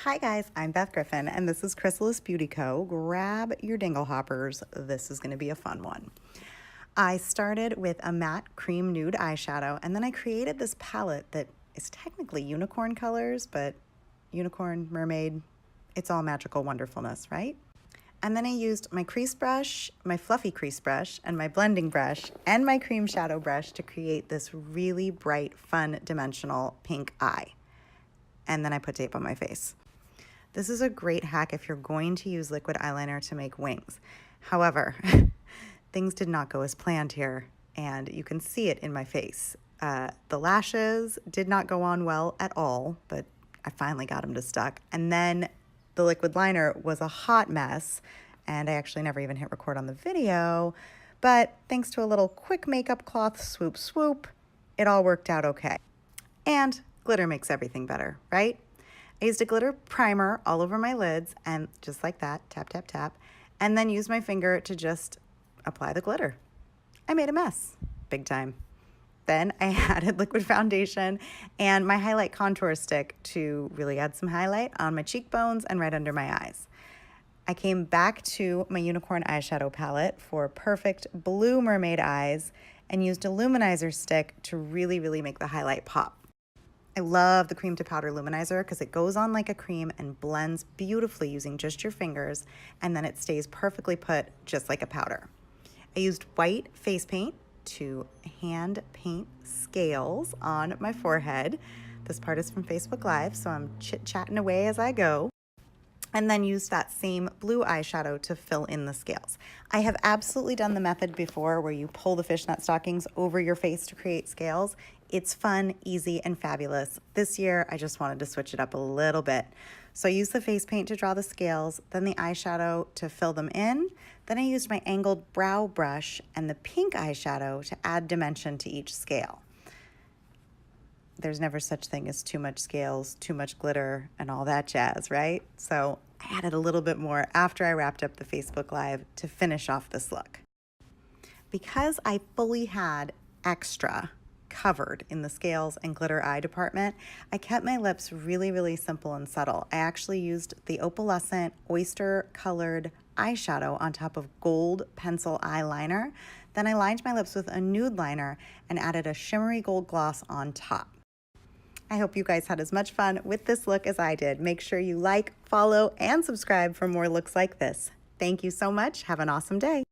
Hi guys, I'm Beth Griffin and this is Chrysalis Beauty Co. Grab your dingle hoppers. This is going to be a fun one. I started with a matte cream nude eyeshadow and then I created this palette that is technically unicorn colors, but unicorn, mermaid, it's all magical wonderfulness, right? And then I used my crease brush, my fluffy crease brush, and my blending brush, and my cream shadow brush to create this really bright, fun, dimensional pink eye. And then I put tape on my face. This is a great hack if you're going to use liquid eyeliner to make wings. However, things did not go as planned here, and you can see it in my face. The lashes did not go on well at all, but I finally got them to stuck. And then the liquid liner was a hot mess, and I actually never even hit record on the video, but thanks to a little quick makeup cloth swoop swoop, it all worked out okay. And glitter makes everything better, right? I used a glitter primer all over my lids and just like that, tap, tap, tap, and then used my finger to just apply the glitter. I made a mess, big time. Then I added liquid foundation and my highlight contour stick to really add some highlight on my cheekbones and right under my eyes. I came back to my unicorn eyeshadow palette for perfect blue mermaid eyes and used a luminizer stick to really make the highlight pop. I love the cream to powder luminizer because it goes on like a cream and blends beautifully using just your fingers, and then it stays perfectly put just like a powder. I used white face paint to hand paint scales on my forehead. This part is from Facebook Live, so I'm chit-chatting away as I go. And then used that same blue eyeshadow to fill in the scales. I have absolutely done the method before where you pull the fishnet stockings over your face to create scales. It's fun, easy, and fabulous. This year, I just wanted to switch it up a little bit. So I used the face paint to draw the scales, then the eyeshadow to fill them in. Then I used my angled brow brush and the pink eyeshadow to add dimension to each scale. There's never such thing as too much scales, too much glitter, and all that jazz, right? So I added a little bit more after I wrapped up the Facebook Live to finish off this look. Because I fully had extra covered in the scales and glitter eye department, I kept my lips really simple and subtle. I actually used the opalescent oyster colored eyeshadow on top of gold pencil eyeliner. Then I lined my lips with a nude liner and added a shimmery gold gloss on top. I hope you guys had as much fun with this look as I did. Make sure you like, follow, and subscribe for more looks like this. Thank you so much. Have an awesome day.